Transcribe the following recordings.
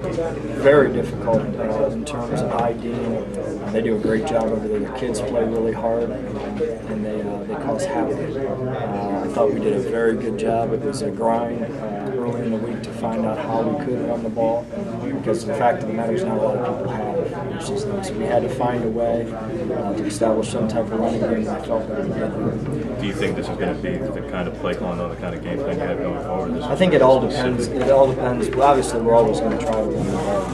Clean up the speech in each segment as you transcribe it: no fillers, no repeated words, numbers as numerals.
very difficult in terms of IDing. They do a great job over there. The kids play really hard, and they cause havoc. I thought we did a very good job. It was a grind early in the week to find out how we could run the ball, because the fact of the matter is not a lot of people have it. So we had to find a way to establish some type of running game, and I felt that we did. Do you think this is going to be the kind of play calling or the kind of game plan you have going forward? I think it all depends. It all depends. Well, obviously, we're always going to try to run the ball,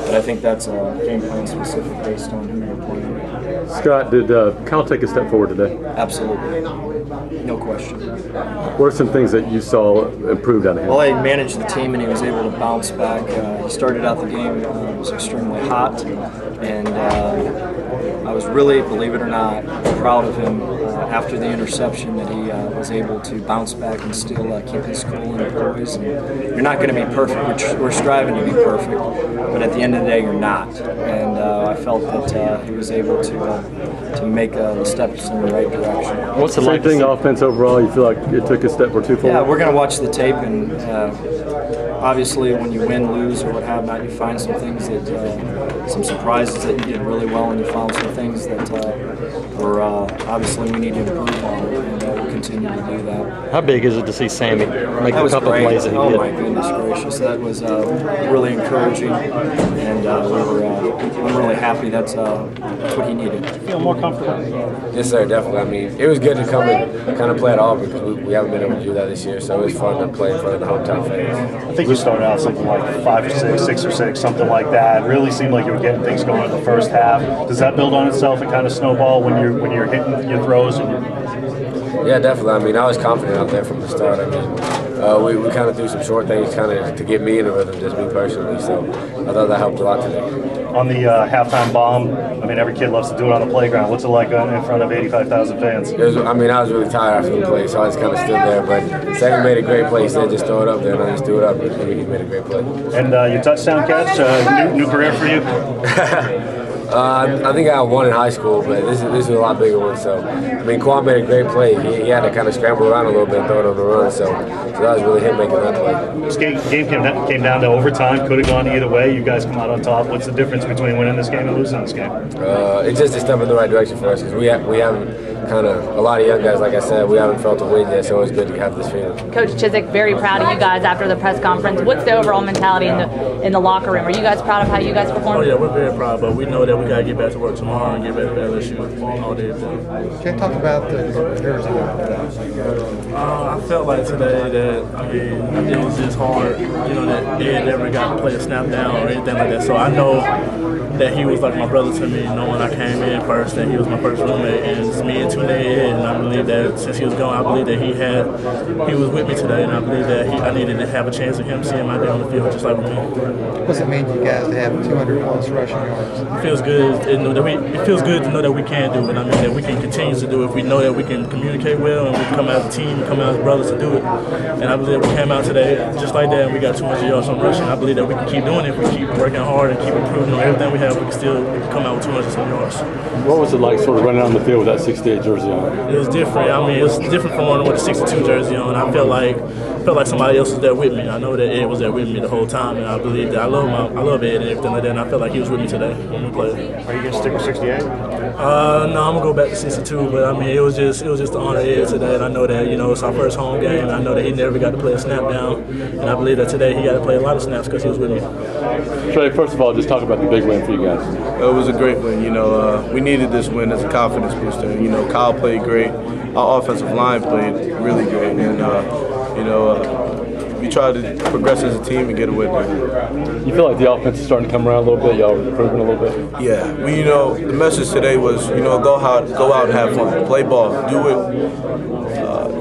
but I think that's a game plan specific based on who you're playing. Scott, did Kiehl take a step forward today? Absolutely, no question. What are some things that you saw improved out of him? Well, he managed the team and he was able to bounce back. He started out the game, was extremely hot, and I was really, believe it or not, proud of him after the interception that he was able to bounce back and still keep his cool and poise. And you're not going to be perfect. We're striving to be perfect, but at the end of the day, you're not. And I felt that he was able to make the steps in the right direction. What's the same thing offense overall? You feel like it took a step or two forward? Yeah, we're going to watch the tape, and obviously when you win, lose, or what have not, you find some things that, some surprises that you did really well, and you found some things that were obviously we need to improve on, and we'll continue to do that. How big is it to see Sammy make a couple of plays that he did? Oh my goodness gracious, that was really encouraging, and I'm really happy that's what he needed. Feel more comfortable? Yes, sir, definitely. I mean, it was good to come and kind of play at Auburn because we haven't been able to do that this year, so it was fun to play in front of the hometown fans. I think you started out something like 5 or 6, 6 or 6, something like that. It really seemed like you were getting things going in the first half. Does that build on itself and kind of snowball when you're hitting your throws? Yeah, definitely. I mean, I was confident out there from the start. I mean, we kind of threw some short things kind of to get me in the rhythm, just me personally. So I thought that helped a lot today. On the halftime bomb, I mean, every kid loves to do it on the playground. What's it like in front of 85,000 fans? I was really tired after the play, so I just kind of stood there. But Sept made a great play. He said, just throw it up there, and I just threw it up. And he made a great play. And your touchdown catch, new career for you? I think I had one in high school, but this is a lot bigger one. So, I mean, Kiehl made a great play. He had to kind of scramble around a little bit and throw it on the run. So that was really him making that play. This game came down to overtime. Could have gone either way. You guys come out on top. What's the difference between winning this game and losing this game? It's just a step in the right direction for us because we haven't kind of, a lot of young guys, like I said, we haven't felt a win yet, so it's good to have this feeling. Coach Chizik, very proud of you guys after the press conference. What's the overall mentality in the locker room? Are you guys proud of how you guys performed? Oh yeah, we're very proud, but we know that we got to get back to work tomorrow and get back to LSU all day. Can you talk about the nerves I felt like today that it was just hard, that Ed never got to play a snap down or anything like that. So I know that he was like my brother to me, when I came in first, that he was my first roommate, and it's me and Tune Ed, and I believe that since he was gone, I believe that he was with me today, and I believe that I needed to have a chance of him seeing my day on the field just like with me. What does it mean to you guys to have 200+ rushing yards? It feels good. It feels good to know that we can do it. I mean, that we can continue to do it if we know that we can communicate well and we come out as a team, come out as brothers to do it. And I believe that we came out today just like that, and we got 200 yards on rushing. I believe that we can keep doing it if we keep working hard and keep improving on everything we have. We can come out with 200 some yards. What was it like sort of running on the field with that 68 jersey on? It was different. I mean, it was different from running with a 62 jersey on. I felt like somebody else was there with me. I know that Ed was there with me the whole time, and I believe that I love Ed and everything like that, and I felt like he was with me today when we played. Are you going to stick with 68? No, I'm going to go back to 62, but I mean, it was just to honor Ed today, and I know that, it's our first home game, and I know that he never got to play a snap down, and I believe that today he got to play a lot of snaps because he was with me. Trey, first of all, just talk about the big win for you guys. It was a great win. We needed this win as a confidence booster. Kiehl played great. Our offensive line played really great, and we tried to progress as a team and get a win there. You feel like the offense is starting to come around a little bit? Y'all are improving a little bit? Yeah. The message today was, go out and have fun. Play ball. Do it.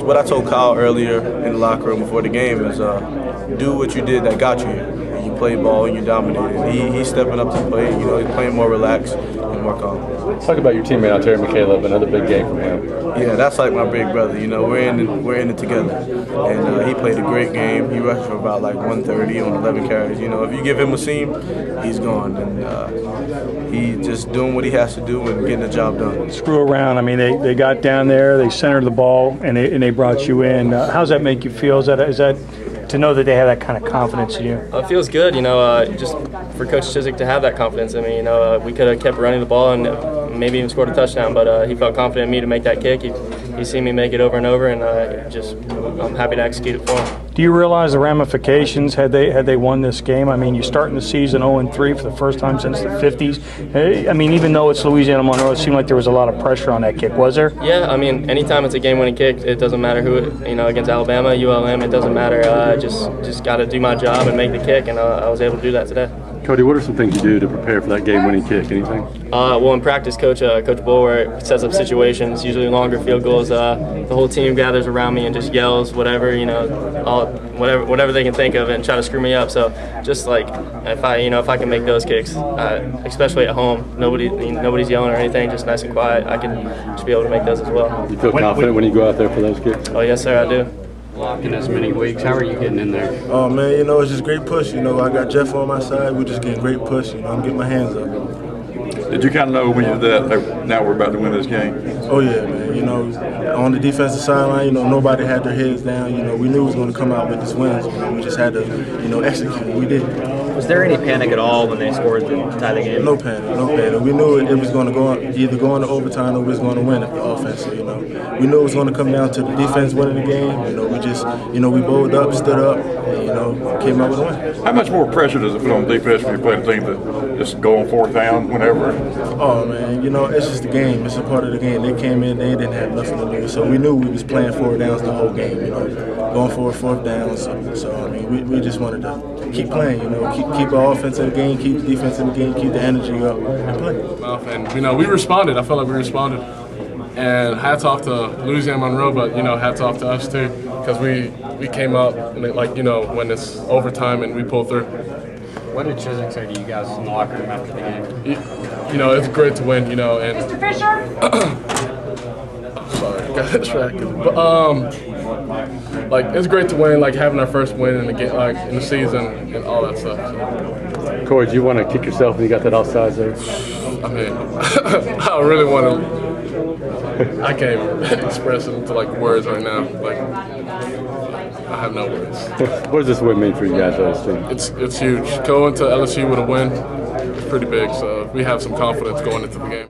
What I told Kiehl earlier in the locker room before the game is do what you did that got you here. You play ball and you dominated. He's stepping up to the plate. He's playing more relaxed and more calm. Talk about your teammate out there, McCaleb. Another big game from him. Yeah, that's like my big brother. We're in it together. And he played a great game. He rushed for about 130 on 11 carries. If you give him a seam, he's gone. And he's just doing what he has to do and getting the job done. Screw around. I mean, they got down there, they centered the ball, and they brought you in. How does that make you feel? Is that to know that they have that kind of confidence in you? It feels good, just for Coach Chiswick to have that confidence. I mean, we could have kept running the ball and maybe even scored a touchdown, but he felt confident in me to make that kick. He's seen me make it over and over, and I'm happy to execute it for him. Do you realize the ramifications had they won this game? I mean, you're starting the season 0-3 for the first time since the 50s. I mean, even though it's Louisiana-Monroe, it seemed like there was a lot of pressure on that kick. Was there? Yeah, I mean, anytime it's a game-winning kick, it doesn't matter who, against Alabama, ULM, it doesn't matter. Just got to do my job and make the kick, and I was able to do that today. Cody, what are some things you do to prepare for that game-winning kick? Anything? Well, in practice, Coach Bulwer sets up situations, usually longer field goals. The whole team gathers around me and just yells whatever, whatever they can think of, and try to screw me up. So just like if I can make those kicks, especially at home, nobody's yelling or anything, just nice and quiet, I can just be able to make those as well. You feel confident when you go out there for those kicks? Oh yes, sir, I do. In as many weeks, how are you getting in there? Oh man, it's just great push. I got Jeff on my side. We're just getting great push. I'm getting my hands up. Did you kind of know when you did that, now we're about to win this game? Oh yeah, man. On the defensive sideline, nobody had their heads down. We knew we was going to come out with this win. We just had to, execute. We did. Was there any panic at all when they scored to tie the game? No panic. We knew it was going to go either go into overtime or we was going to win if the offense. We knew it was going to come down to the defense winning the game. We just, we bowled up, stood up, and, came out with a win. How much more pressure does it put on defense when you play a team that just go on fourth down whenever? Oh man, it's just the game. It's a part of the game. They came in, they didn't have nothing to lose, so we knew we was playing 4 downs the whole game. Going for 4th down. So I mean, we just wanted to keep playing. Keep our offense in the game, keep the defense in the game, keep the energy up, and play. And we responded. I felt like we responded. And hats off to Louisiana-Monroe, but hats off to us too, because we came up and when it's overtime and we pulled through. What did Chiswick say to you guys in the locker room after the game? It's great to win, and Mr. Fisher? sorry, got distracted. But it's great to win, having our first win in the game, in the season and all that stuff. So. Corey, do you want to kick yourself when you got that offsides there? I mean, I really want to. I can't even express it into words right now. I have no words. What does this win mean for you guys on this team? It's huge. Going to LSU with a win is pretty big, so we have some confidence going into the game.